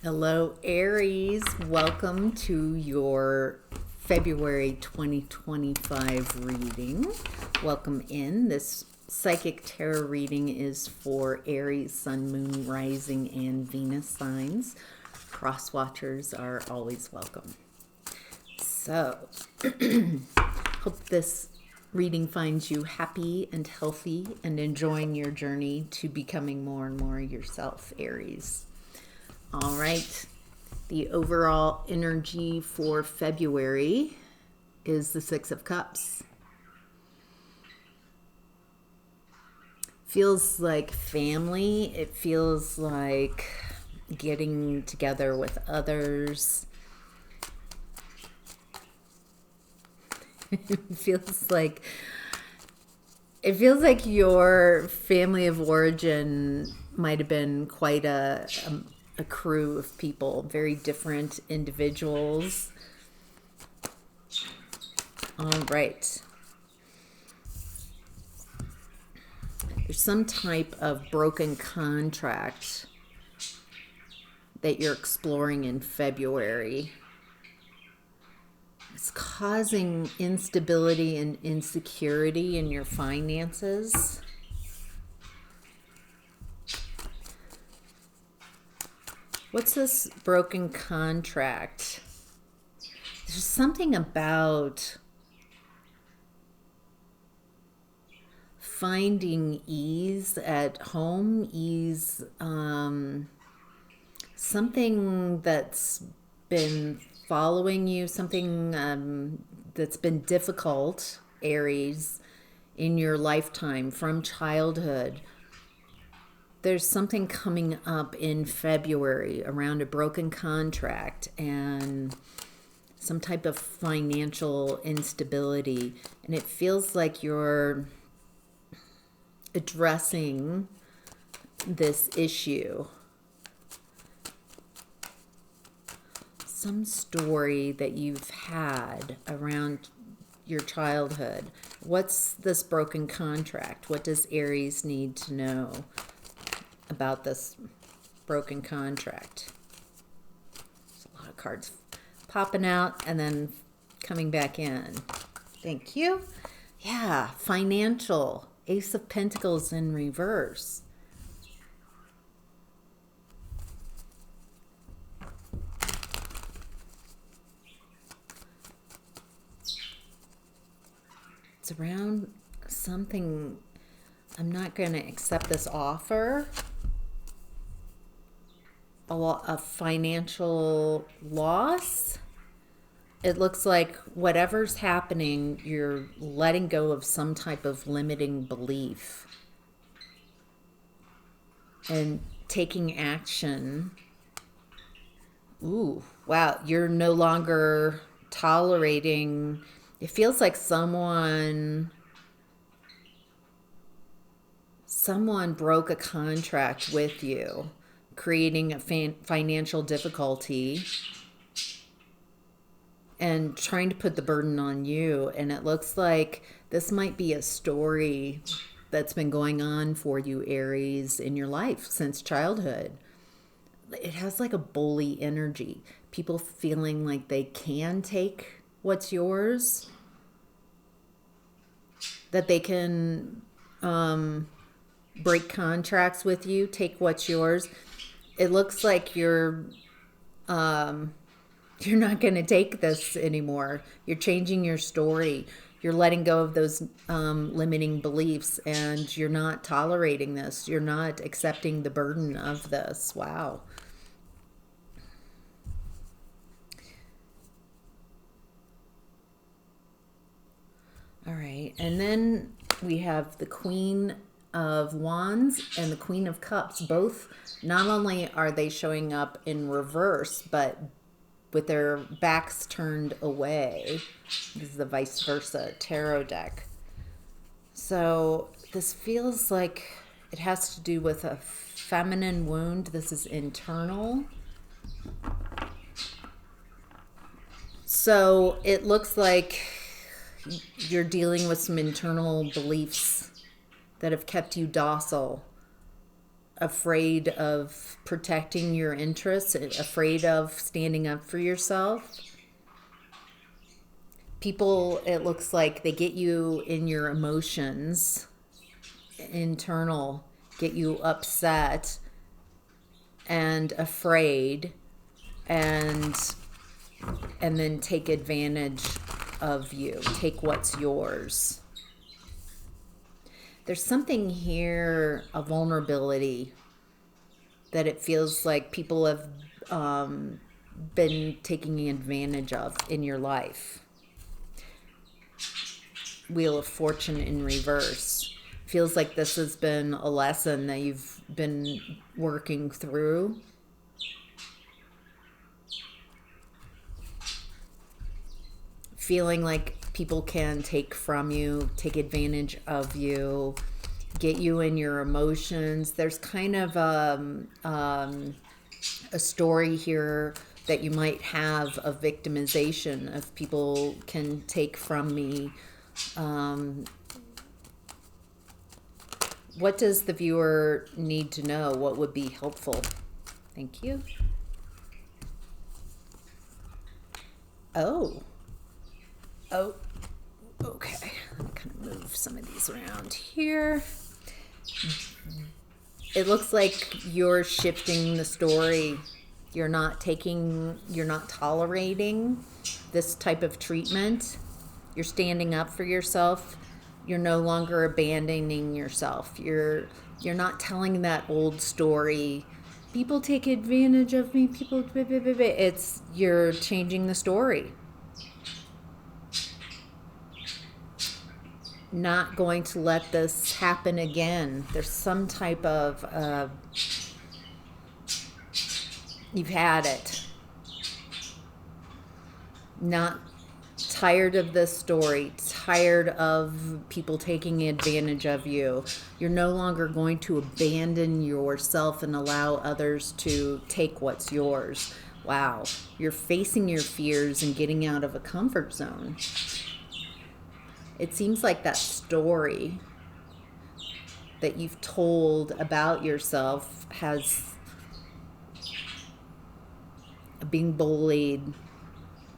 Hello, Aries. Welcome to your February 2025 reading. Welcome in. This psychic tarot reading is for Aries, Sun, Moon, Rising, and Venus signs. Cross watchers are always welcome. So, hope this reading finds you happy and healthy and enjoying your journey to becoming more and more yourself, Aries. All right, the overall energy for February is the Six of Cups. Feels like family. It feels like getting together with others. It feels like your family of origin might have been quite a crew of people, very different individuals. All right. There's some type of broken contract that you're exploring in February. It's causing instability and insecurity in your finances. What's this broken contract? There's something about finding ease at home, something that's been following you, something that's been difficult, Aries, in your lifetime from childhood. There's something coming up in February around a broken contract and some type of financial instability. And it feels like you're addressing this issue. Some story that you've had around your childhood. What's this broken contract? What does Aries need to know about this broken contract? There's a lot of cards popping out and then coming back in. Thank you. Yeah, financial. Ace of Pentacles in reverse. It's around something. I'm not going to accept this offer. A financial loss. It looks like whatever's happening, you're letting go of some type of limiting belief and taking action. Ooh, wow, you're no longer tolerating. It feels like someone broke a contract with you, creating a financial difficulty and trying to put the burden on you. And it looks like this might be a story that's been going on for you, Aries, in your life since childhood. It has like a bully energy. People feeling like they can take what's yours, that they can break contracts with you, take what's yours. It looks like you're not going to take this anymore. You're changing your story. You're letting go of those limiting beliefs, and you're not tolerating this. You're not accepting the burden of this. Wow. All right. And then we have the Queen of Wands and the Queen of Cups. Both, not only are they showing up in reverse, but with their backs turned away. This is the vice versa tarot deck. So this feels like it has to do with a feminine wound. This is internal. So it looks like you're dealing with some internal beliefs that have kept you docile afraid of protecting your interests, afraid of standing up for yourself. People, it looks like they get you in your emotions, internal, get you upset and afraid, and then take advantage of you, take what's yours. There's something here, a vulnerability, that it feels like people have been taking advantage of in your life. Wheel of Fortune in reverse. Feels like this has been a lesson that you've been working through. Feeling like people can take from you, take advantage of you, get you in your emotions. There's kind of a story here that you might have of victimization, of people can take from me. What does the viewer need to know? What would be helpful? Thank you. Oh, okay. I'm going to move some of these around here. It looks like you're shifting the story. You're not tolerating this type of treatment. You're standing up for yourself. You're no longer abandoning yourself. You're not telling that old story. People take advantage of me. You're changing the story. Not going to let this happen again. There's some type of you've had it. Not tired of this story, tired of people taking advantage of you. You're no longer going to abandon yourself and allow others to take what's yours. Wow, you're facing your fears and getting out of a comfort zone. It seems like that story that you've told about yourself has being bullied.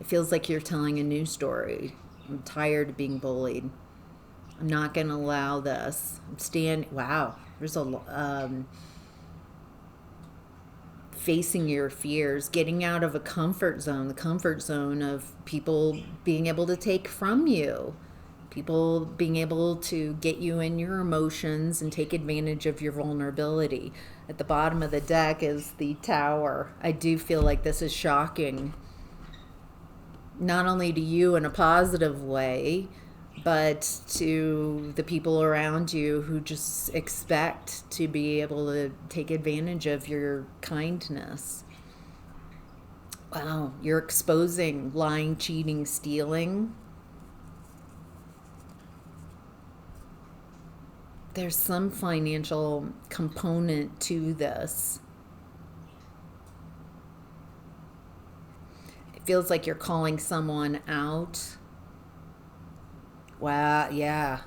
It feels like you're telling a new story. I'm tired of being bullied. I'm not going to allow this. Wow, there's facing your fears, getting out of a comfort zone, the comfort zone of people being able to take from you. People being able to get you in your emotions and take advantage of your vulnerability. At the bottom of the deck is the Tower. I do feel like this is shocking. Not only to you in a positive way, but to the people around you who just expect to be able to take advantage of your kindness. Wow, you're exposing lying, cheating, stealing. There's some financial component to this. It feels like you're calling someone out. Wow, yeah.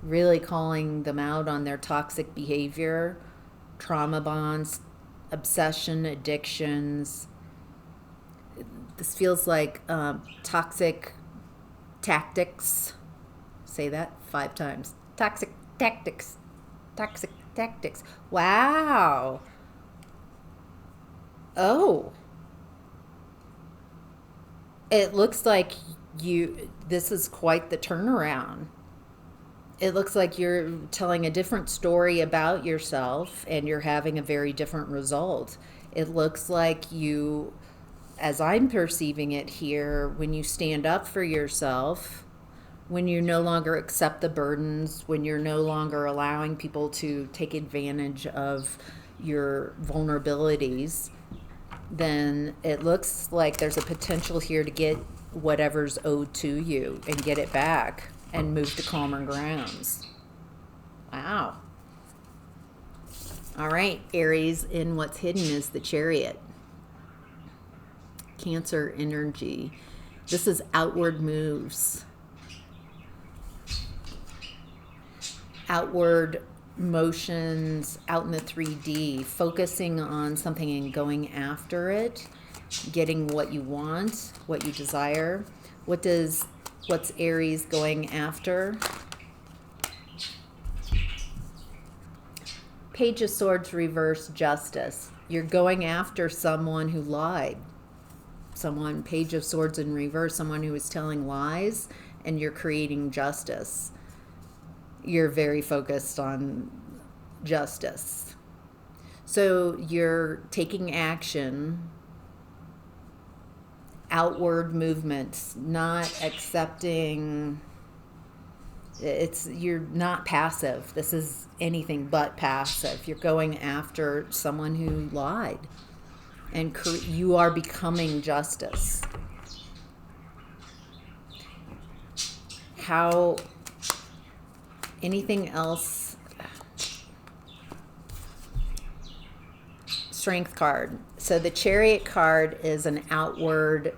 Really calling them out on their toxic behavior, trauma bonds, obsession, addictions. This feels like toxic tactics. Say that 5 times. Toxic tactics. Toxic tactics. Wow. Oh. It looks like this is quite the turnaround. It looks like you're telling a different story about yourself and you're having a very different result. It looks like you, as I'm perceiving it here, when you stand up for yourself, when you no longer accept the burdens, when you're no longer allowing people to take advantage of your vulnerabilities, then it looks like there's a potential here to get whatever's owed to you and get it back and move to calmer grounds. Wow. All right, Aries, in what's hidden is the Chariot. Cancer energy. This is outward moves. Outward motions out in the 3D, focusing on something and going after it, getting what you want, what you desire. What's Aries going after? Page of Swords reverse, justice. You're going after someone who lied. Someone, Page of Swords in reverse, someone who is telling lies, and you're creating justice. You're very focused on justice. So you're taking action, outward movements, not accepting. You're not passive. This is anything but passive. You're going after someone who lied, and you are becoming justice. How anything else? Strength card. So the Chariot card is an outward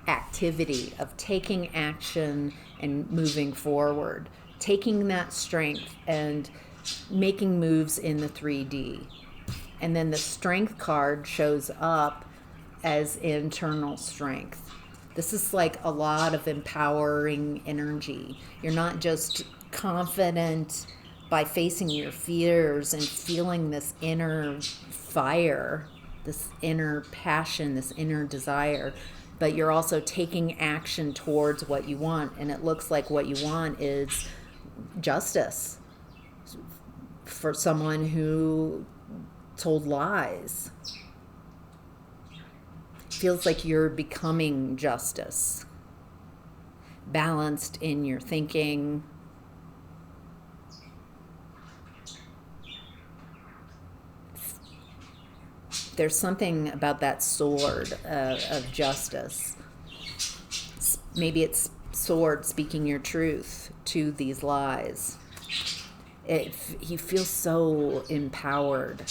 activity of taking action and moving forward, taking that strength and making moves in the 3D. And then the Strength card shows up as internal strength. This is like a lot of empowering energy. You're not just confident by facing your fears and feeling this inner fire, this inner passion, this inner desire, but you're also taking action towards what you want. And it looks like what you want is justice for someone who told lies. Feels like you're becoming justice, balanced in your thinking. There's something about that sword of justice. Maybe it's sword speaking your truth to these lies. He feels so empowered.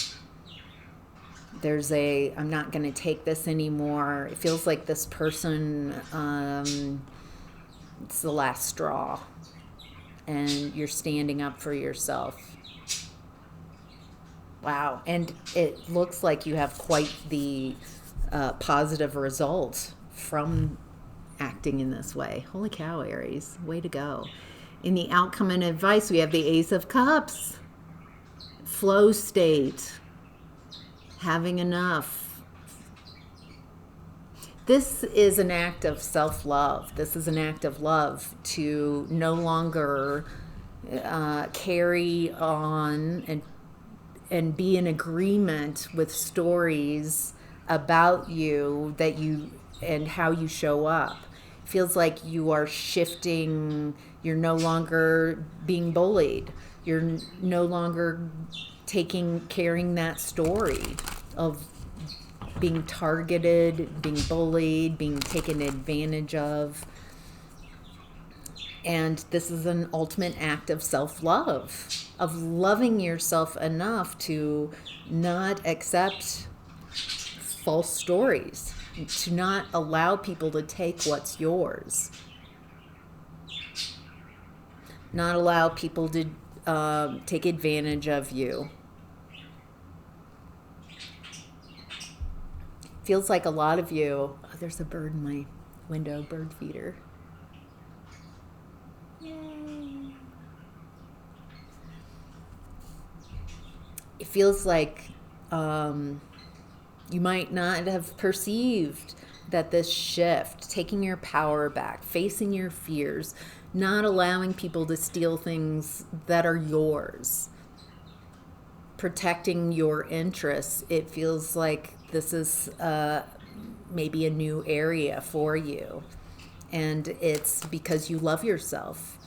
There's I'm not going to take this anymore. It feels like this person, it's the last straw. And you're standing up for yourself. Wow. And it looks like you have quite the positive result from acting in this way. Holy cow, Aries. Way to go. In the outcome and advice, we have the Ace of Cups. Flow state. Having enough. This is an act of self-love. This is an act of love to no longer carry on and be in agreement with stories about you and how you show up. It feels like you are shifting. You're no longer being bullied. You're no longer carrying that story of being targeted, being bullied, being taken advantage of. And this is an ultimate act of self-love, of loving yourself enough to not accept false stories, to not allow people to take what's yours, not allow people to take advantage of you. Feels like a lot of you, oh, there's a bird in my window, bird feeder. Yay. It feels like you might not have perceived that this shift, taking your power back, facing your fears, not allowing people to steal things that are yours, protecting your interests. It feels like this is maybe a new area for you. And it's because you love yourself.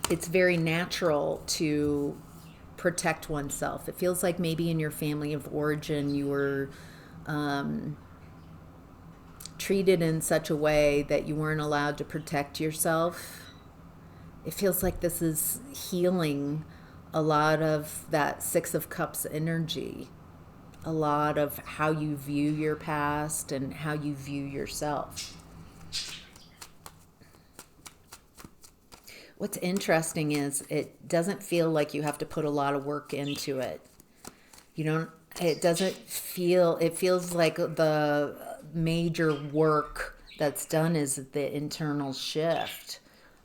It's very natural to protect oneself. It feels like maybe in your family of origin you were treated in such a way that you weren't allowed to protect yourself. It feels like this is healing a lot of that Six of Cups energy, a lot of how you view your past and how you view yourself. What's interesting is it doesn't feel like you have to put a lot of work into it. You don't, it doesn't feel, it feels like the major work that's done is the internal shift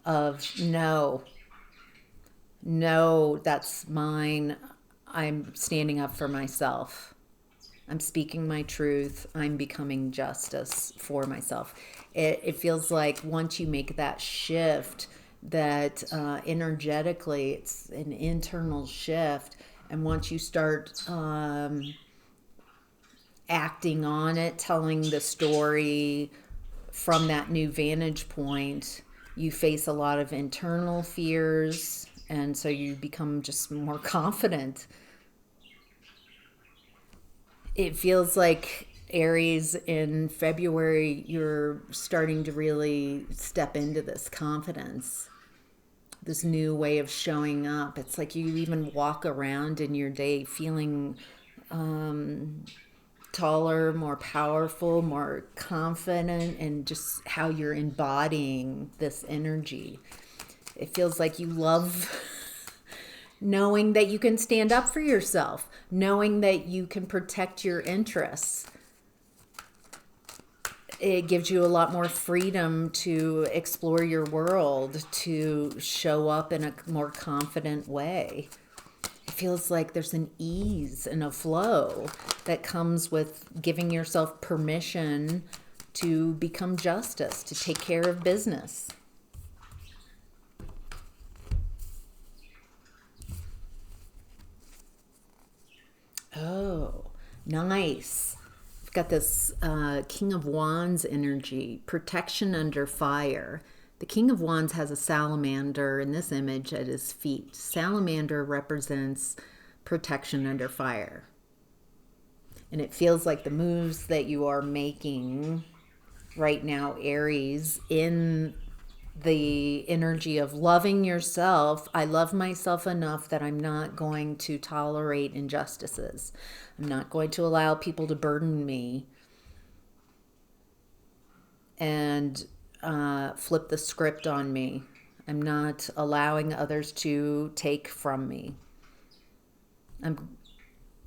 of no, no, that's mine. I'm standing up for myself. I'm speaking my truth. I'm becoming justice for myself. It feels like once you make that shift, that energetically, it's an internal shift. And once you start acting on it, telling the story from that new vantage point, you face a lot of internal fears. And so you become just more confident. It feels like Aries in February, you're starting to really step into this confidence, this new way of showing up. It's like you even walk around in your day feeling taller, more powerful, more confident, and just how you're embodying this energy. It feels like you love knowing that you can stand up for yourself, knowing that you can protect your interests. It gives you a lot more freedom to explore your world, to show up in a more confident way. It feels like there's an ease and a flow that comes with giving yourself permission to become justice, to take care of business. Oh, nice. We've got this King of Wands energy, protection under fire. The King of Wands has a salamander in this image at his feet. Salamander represents protection under fire. And it feels like the moves that you are making right now, Aries, in the energy of loving yourself. I love myself enough that I'm not going to tolerate injustices. I'm not going to allow people to burden me and flip the script on me. I'm not allowing others to take from me. I'm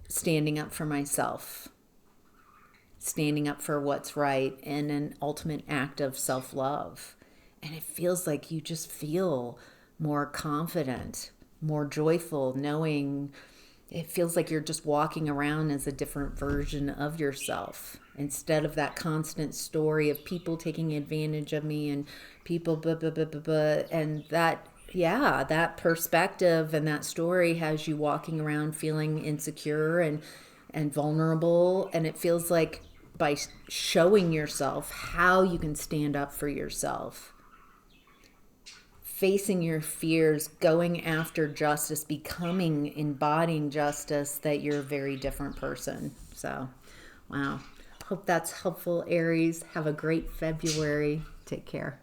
standing up for myself, standing up for what's right in an ultimate act of self-love. And it feels like you just feel more confident, more joyful, knowing it feels like you're just walking around as a different version of yourself instead of that constant story of people taking advantage of me and people blah, blah, blah, blah, blah. And that, yeah, that perspective and that story has you walking around feeling insecure and vulnerable. And it feels like by showing yourself how you can stand up for yourself, facing your fears, going after justice, becoming, embodying justice, that you're a very different person. So, wow. Hope that's helpful, Aries. Have a great February. Take care.